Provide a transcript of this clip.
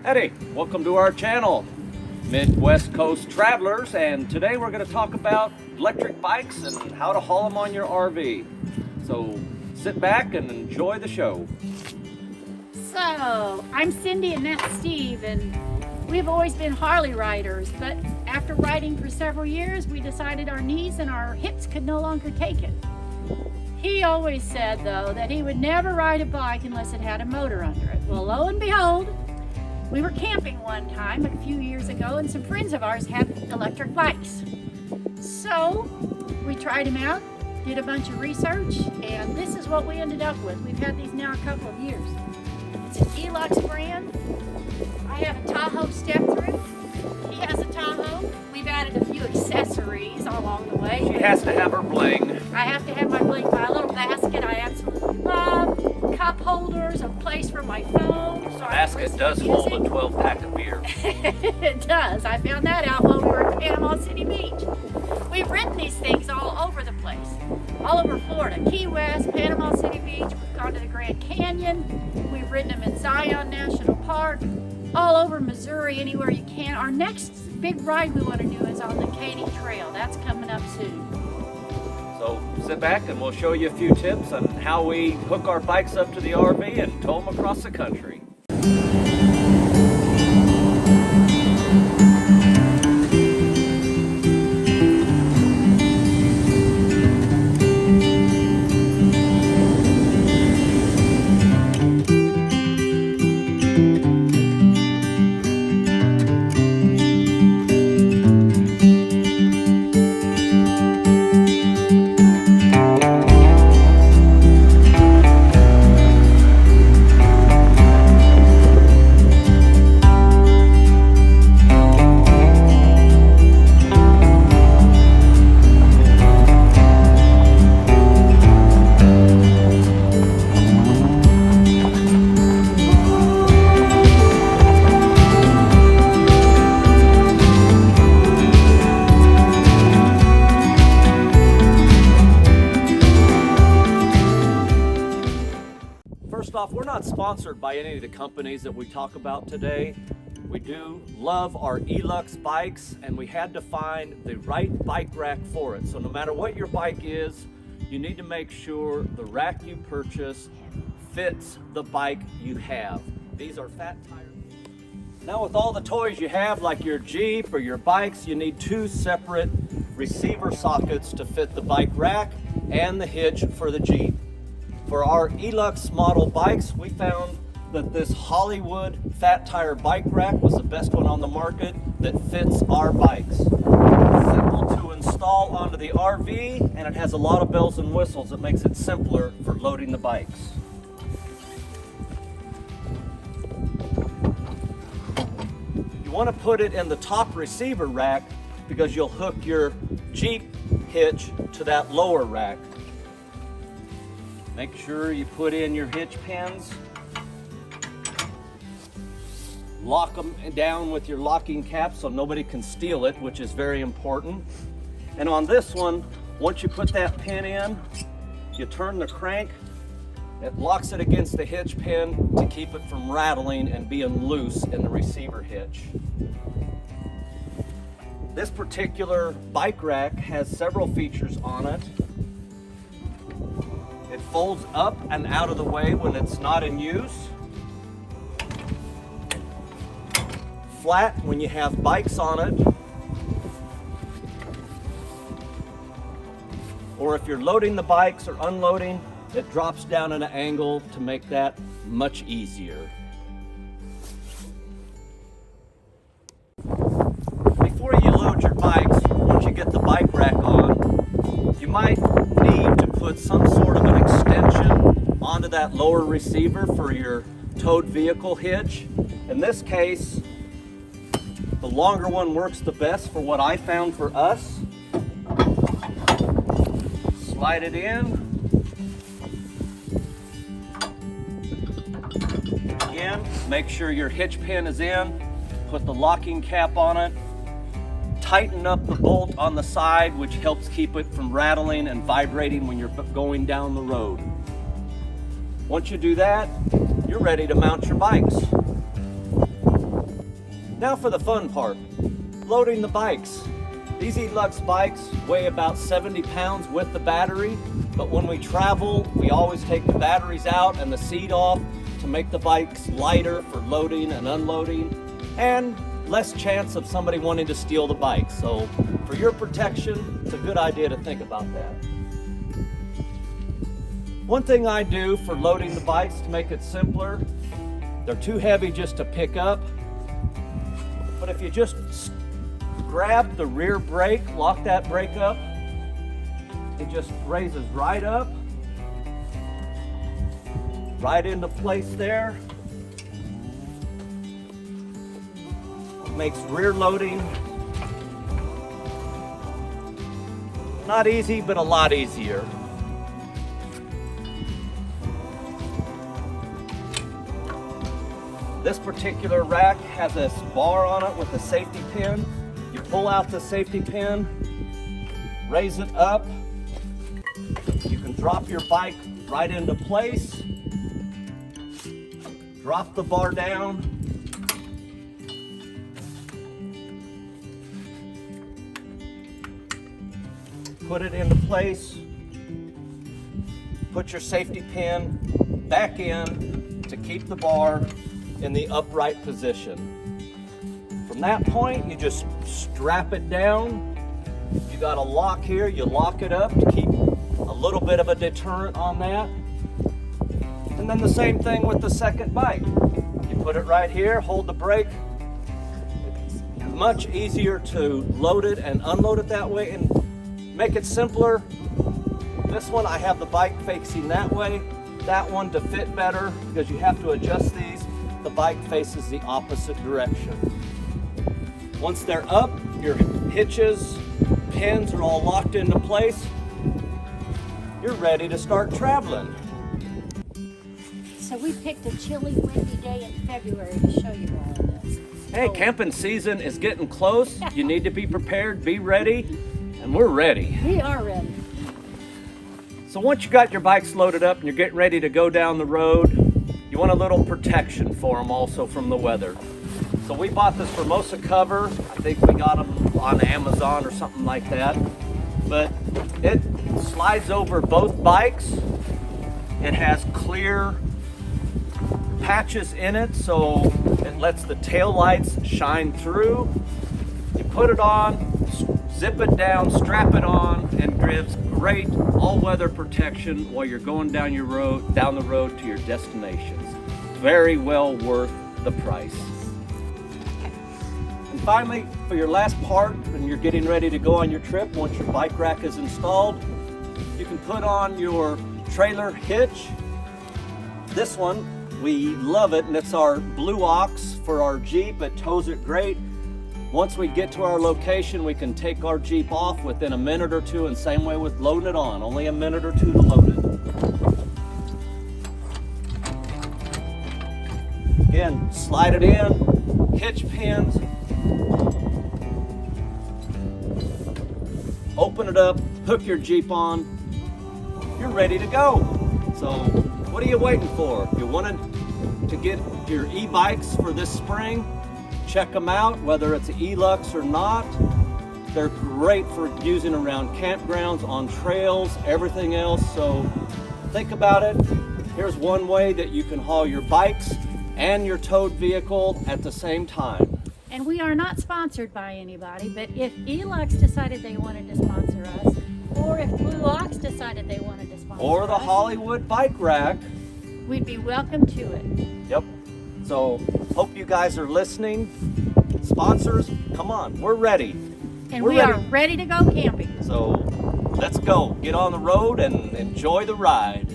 Howdy, welcome to our channel, Midwest Coast Travelers, and today we're going to talk about electric bikes and how to haul them on your RV. So sit back and enjoy the show. So, I'm Cindy and that's Steve, and we've always been Harley riders, but after riding for several years, we decided our knees and our hips could no longer take it. He always said, though, that he would never ride a bike unless it had a motor under it. Well, lo and behold, we were camping one time a few years ago, and some friends of ours had electric bikes. So we tried them out, did a bunch of research, and this is what we ended up with. We've had these now a couple of years. It's an E-Lux brand. I have a Tahoe step-through. He has a Tahoe. We've added a few accessories along the way. She has to have her bling. I have to have my bling. My little basket I absolutely love. Cup holders, a place for my phone. So Basket does hold a 12-pack of beer. It does. I found that out while we were at Panama City Beach. We've ridden these things all over the place. All over Florida, Key West, Panama City Beach. We've gone to the Grand Canyon. We've ridden them in Zion National Park. All over Missouri, anywhere you can. Our next big ride we want to do is on the Katy Trail. That's coming up soon. So sit back and we'll show you a few tips on how we hook our bikes up to the RV and tow them across the country. First off, we're not sponsored by any of the companies that we talk about today. We do love our E-Lux bikes, and we had to find the right bike rack for it. So no matter what your bike is, you need to make sure the rack you purchase fits the bike you have. These are fat tire. Now with all the toys you have, like your Jeep or your bikes, you need two separate receiver sockets to fit the bike rack and the hitch for the Jeep. For our E-Lux model bikes, we found that this Hollywood fat tire bike rack was the best one on the market that fits our bikes. It's simple to install onto the RV, and it has a lot of bells and whistles that makes it simpler for loading the bikes. You want to put it in the top receiver rack because you'll hook your Jeep hitch to that lower rack. Make sure you put in your hitch pins. Lock them down with your locking cap so nobody can steal it, which is very important. And on this one, once you put that pin in, you turn the crank. It locks it against the hitch pin to keep it from rattling and being loose in the receiver hitch. This particular bike rack has several features on it. It folds up and out of the way when it's not in use. Flat when you have bikes on it. Or if you're loading the bikes or unloading, it drops down at an angle to make that much easier. Before you load your bikes, once you get the bike rack on, you might need to put some sort of an extension onto that lower receiver for your towed vehicle hitch. In this case, the longer one works the best for what I found for us. Slide it in. Again, make sure your hitch pin is in. Put the locking cap on it. tighten up the bolt on the side, which helps keep it from rattling and vibrating when you're going down the road. Once you do that, you're ready to mount your bikes. Now for the fun part, loading the bikes. These E-Lux bikes weigh about 70 pounds with the battery, but when we travel, we always take the batteries out and the seat off to make the bikes lighter for loading and unloading, and less chance of somebody wanting to steal the bike. So for your protection, it's a good idea to think about that. One thing I do for loading the bikes to make it simpler, they're too heavy just to pick up, but if you just grab the rear brake, lock that brake up, it just raises right up, right into place there. Makes rear loading not easy, but a lot easier. This particular rack has this bar on it with a safety pin. You pull out the safety pin, raise it up. You can drop your bike right into place. Drop the bar down. Put it into place. Put your safety pin back in to keep the bar in the upright position. From that point, you just strap it down. You got a lock here, you lock it up to keep a little bit of a deterrent on that. And then the same thing with the second bike. You put it right here, hold the brake. It's much easier to load it and unload it that way and make it simpler. This one, I have the bike facing that way. That one to fit better because you have to adjust these. The bike faces the opposite direction. Once they're up, your hitches, pins are all locked into place. You're ready to start traveling. So we picked a chilly, windy day in February to show you all of this. Hey, camping season is getting close. You need to be prepared, be ready, and we're ready. We are ready. So once you got your bikes loaded up and you're getting ready to go down the road, you want a little protection for them also from the weather. So we bought this Formosa cover. I think we got them on Amazon or something like that. But it slides over both bikes. It has clear patches in it, so it lets the tail lights shine through. You put it on, zip it down, strap it on, and gives great all-weather protection while you're going down the road to your destinations. Very well worth the price. And finally, for your last part, when you're getting ready to go on your trip, once your bike rack is installed, you can put on your trailer hitch. This one, we love it, and it's our Blue Ox for our Jeep. It tows it great. Once we get to our location, we can take our Jeep off within a minute or two, and same way with loading it on, only a minute or two to load it. Again, slide it in, hitch pins, open it up, hook your Jeep on, you're ready to go. So what are you waiting for? If you wanted to get your e-bikes for this spring, check them out, whether it's an E-Lux or not. They're great for using around campgrounds, on trails, everything else. So think about it. Here's one way that you can haul your bikes and your towed vehicle at the same time. And we are not sponsored by anybody, but if E-Lux decided they wanted to sponsor us, or if Blue Ox decided they wanted to sponsor us, or the Hollywood Bike Rack, we'd be welcome to it. Yep. So hope you guys are listening. Sponsors, come on, we're ready. And we are ready to go camping. So let's go. Get on the road and enjoy the ride.